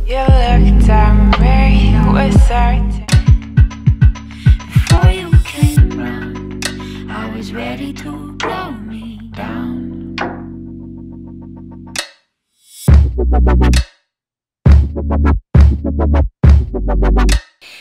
You looked at me with certain. Before you came round, I was ready to blow me down.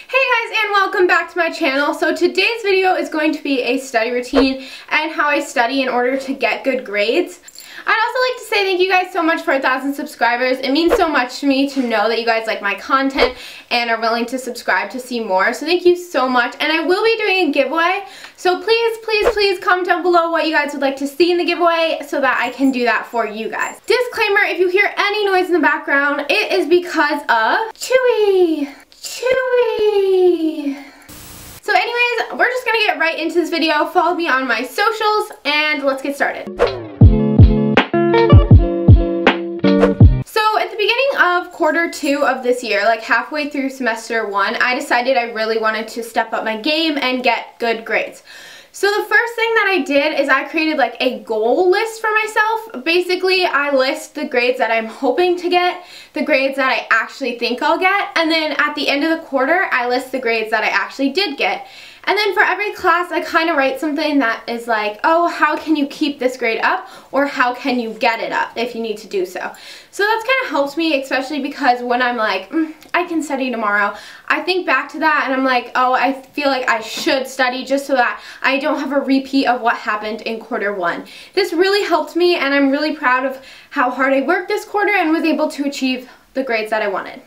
Hey guys, and welcome back to my channel. So today's video is going to be a study routine and how I study in order to get good grades. I'd also like to say thank you guys so much for 1,000 subscribers. It means so much to me to know that you guys like my content and are willing to subscribe to see more. So thank you so much. And I will be doing a giveaway. So please comment down below what you guys would like to see in the giveaway so that I can do that for you guys. Disclaimer, if you hear any noise in the background, it is because of Chewy. So anyways, we're just gonna get right into this video. Follow me on my socials and let's get started. So at the beginning of quarter 2 of this year, like halfway through semester 1, I decided I really wanted to step up my game and get good grades. So the first thing that I did is I created like a goal list for myself. Basically, I list the grades that I'm hoping to get, the grades that I actually think I'll get, and then at the end of the quarter, I list the grades that I actually did get. And then for every class, I kind of write something that is like, oh, how can you keep this grade up? Or how can you get it up if you need to do so? So that's kind of helped me, especially because when I'm like, I can study tomorrow, I think back to that and I'm like, oh, I feel like I should study just so that I don't have a repeat of what happened in quarter 1. This really helped me and I'm really proud of how hard I worked this quarter and was able to achieve the grades that I wanted.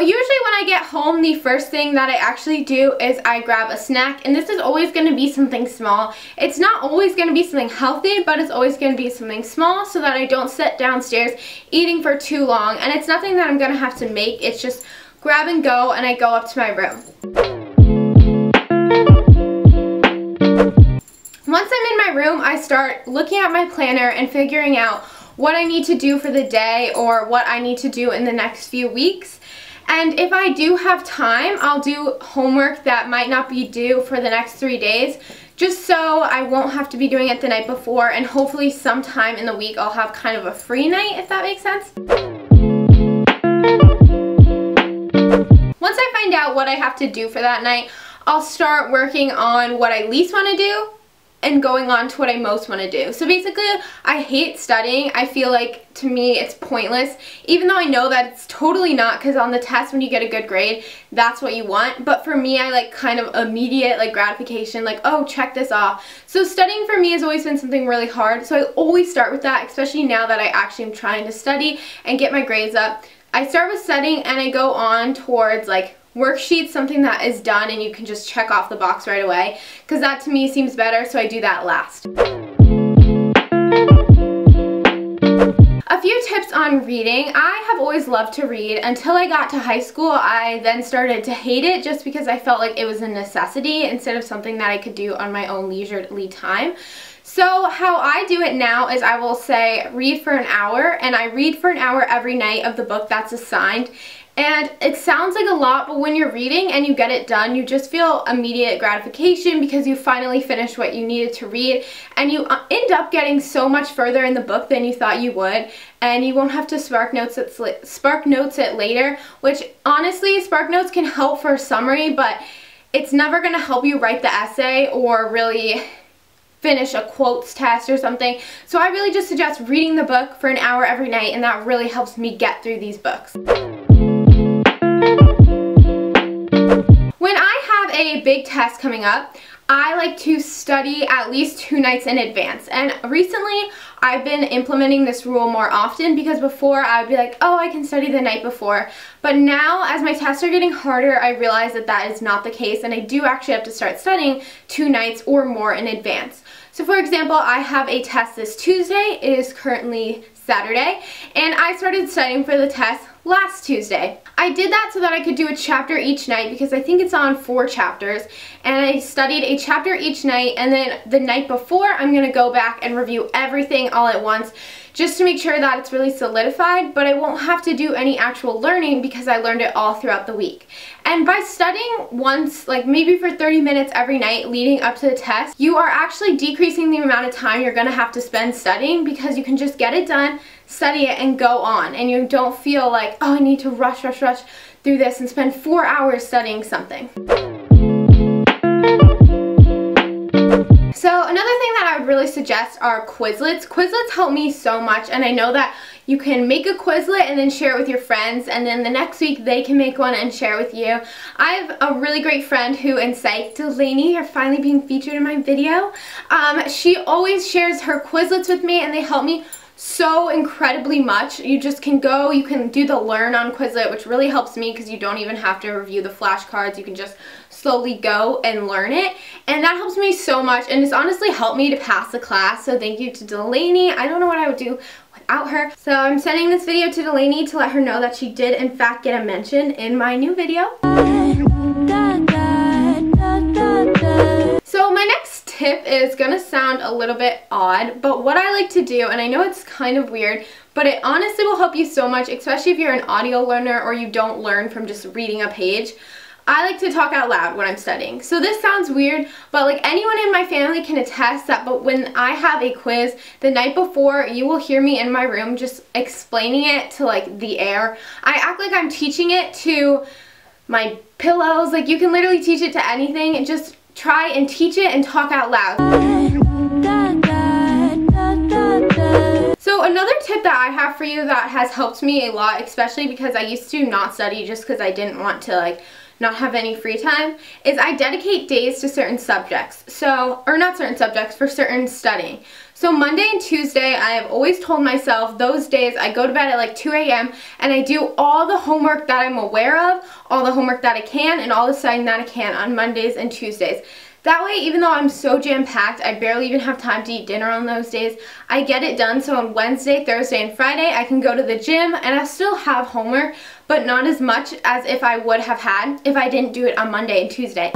Usually when I get home, the first thing that I actually do is I grab a snack, and this is always going to be something small. It's not always going to be something healthy, but it's always going to be something small so that I don't sit downstairs eating for too long, and it's nothing that I'm going to have to make. It's just grab and go, and I go up to my room. Once I'm in my room, I start looking at my planner and figuring out what I need to do for the day or what I need to do in the next few weeks. And if I do have time, I'll do homework that might not be due for the next 3 days, just so I won't have to be doing it the night before, and hopefully sometime in the week I'll have kind of a free night, if that makes sense. Once I find out what I have to do for that night, I'll start working on what I least want to do and going on to what I most want to do. So basically, I hate studying. I feel like, to me, it's pointless, even though I know that it's totally not, because on the test, when you get a good grade, that's what you want. But for me, I like kind of immediate like gratification, like, oh, check this off. So studying for me has always been something really hard, so I always start with that, especially now that I actually am trying to study and get my grades up. I start with studying and I go on towards like worksheets, something that is done and you can just check off the box right away, because that to me seems better, so I do that last. A few tips on reading. I have always loved to read until I got to high school. I then started to hate it just because I felt like it was a necessity instead of something that I could do on my own leisurely time. So how I do it now is I will say read for an hour, and I read for an hour every night of the book that's assigned. And it sounds like a lot, but when you're reading and you get it done, you just feel immediate gratification because you finally finished what you needed to read, and you end up getting so much further in the book than you thought you would, and you won't have to spark notes it later, which honestly, spark notes can help for a summary, but it's never going to help you write the essay or really finish a quotes test or something. So I really just suggest reading the book for an hour every night, and that really helps me get through these books. When I have a big test coming up, I like to study at least 2 nights in advance, and recently I've been implementing this rule more often, because before I would be like, oh, I can study the night before, but now as my tests are getting harder, I realize that that is not the case, and I do actually have to start studying 2 nights or more in advance. So for example, I have a test this Tuesday. It is currently Saturday, and I started studying for the test last Tuesday. I did that so that I could do a chapter each night, because I think it's on 4 chapters, and I studied a chapter each night, and then the night before I'm going to go back and review everything all at once just to make sure that it's really solidified, but I won't have to do any actual learning because I learned it all throughout the week. And by studying once, like maybe for 30 minutes every night leading up to the test, you are actually decreasing the amount of time you're going to have to spend studying, because you can just get it done, study it and go on, and you don't feel like, oh, I need to rush through this and spend 4 hours studying something. So another thing that I would really suggest are Quizlets. Quizlets help me so much, and I know that you can make a Quizlet and then share it with your friends, and then the next week they can make one and share it with you. I have a really great friend who in psych, Delaney, you're finally being featured in my video. She always shares her Quizlets with me, and they help me so incredibly much. You just can go, you can do the learn on Quizlet, which really helps me because you don't even have to review the flashcards. You can just slowly go and learn it, and that helps me so much, and it's honestly helped me to pass the class. So thank you to Delaney. I don't know what I would do without her. So I'm sending this video to Delaney to let her know that she did in fact get a mention in my new video. So my next tip is gonna sound a little bit odd, but what I like to do, and I know it's kind of weird, but it honestly will help you so much, especially if you're an audio learner or you don't learn from just reading a page. I like to talk out loud when I'm studying. So this sounds weird, but like anyone in my family can attest that, but when I have a quiz the night before, you will hear me in my room just explaining it to like the air. I act like I'm teaching it to my pillows. Like you can literally teach it to anything, and just try and teach it and talk out loud. So another tip that I have for you that has helped me a lot, especially because I used to not study just because I didn't want to like not have any free time, is I dedicate days to certain subjects. So, or not certain subjects, for certain studying. So Monday and Tuesday, I have always told myself those days I go to bed at like 2 a.m. and I do all the homework that I'm aware of, all the homework that I can, and all the studying that I can on Mondays and Tuesdays. That way, even though I'm so jam-packed, I barely even have time to eat dinner on those days, I get it done. So on Wednesday, Thursday, and Friday, I can go to the gym and I still have homework, but not as much as if I would have had if I didn't do it on Monday and Tuesday.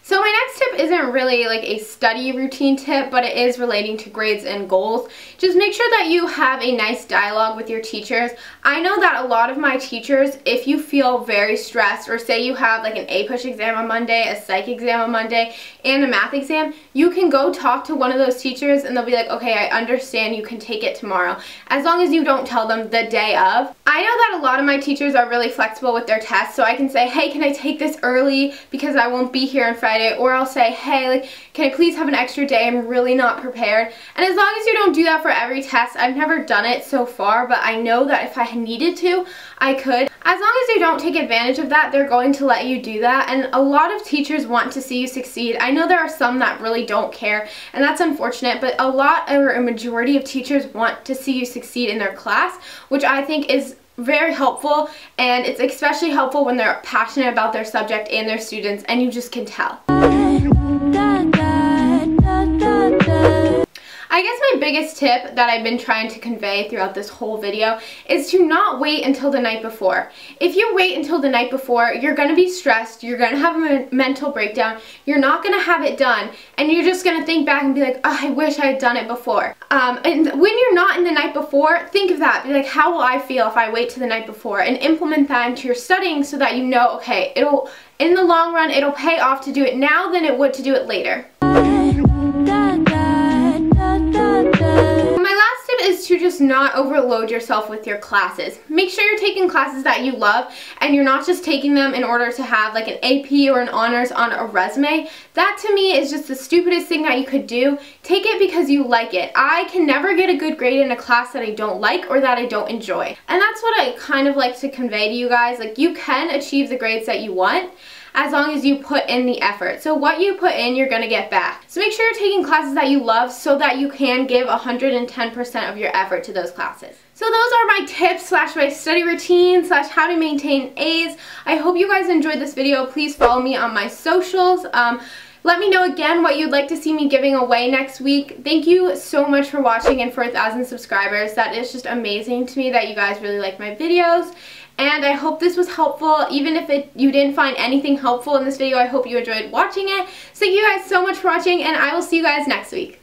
So my next tip isn't really like a study routine tip, but it is relating to grades and goals. Just make sure that you have a nice dialogue with your teachers. I know that a lot of my teachers, if you feel very stressed, or say you have like an A-push exam on Monday, a psych exam on Monday, and a math exam, you can go talk to one of those teachers and they'll be like, okay, I understand, you can take it tomorrow, as long as you don't tell them the day of. I know that a lot of my teachers are really flexible with their tests, so I can say, hey, can I take this early because I won't be here on Friday? Or I'll say, hey, like, can I please have an extra day? I'm really not prepared. And as long as you don't do that for every test, I've never done it so far, but I know that if I needed to, I could. As long as you don't take advantage of that, they're going to let you do that, and a lot of teachers want to see you succeed. I know there are some that really don't care, and that's unfortunate, but a lot or a majority of teachers want to see you succeed in their class, which I think is very helpful, and it's especially helpful when they're passionate about their subject and their students, and you just can tell. I guess my biggest tip that I've been trying to convey throughout this whole video is to not wait until the night before. If you wait until the night before, you're going to be stressed, you're going to have a mental breakdown, you're not going to have it done, and you're just going to think back and be like, oh, I wish I had done it before. And when you're not in the night before, think of that. Be like, how will I feel if I wait till the night before? And implement that into your studying so that you know, okay, in the long run, it'll pay off to do it now than it would to do it later. Is to just not overload yourself with your classes. Make sure you're taking classes that you love, and you're not just taking them in order to have like an AP or an honors on a resume. That to me is just the stupidest thing that you could do. Take it because you like it. I can never get a good grade in a class that I don't like or that I don't enjoy. And that's what I kind of like to convey to you guys. Like, you can achieve the grades that you want as long as you put in the effort. So what you put in, you're going to get back. So make sure you're taking classes that you love so that you can give 110% of your effort to those classes. So those are my tips slash my study routine slash how to maintain A's. I hope you guys enjoyed this video. Please follow me on my socials. Let me know again what you'd like to see me giving away next week. Thank you so much for watching and for 1,000 subscribers. That is just amazing to me that you guys really like my videos. And I hope this was helpful. Even if you didn't find anything helpful in this video, I hope you enjoyed watching it. So thank you guys so much for watching, and I will see you guys next week.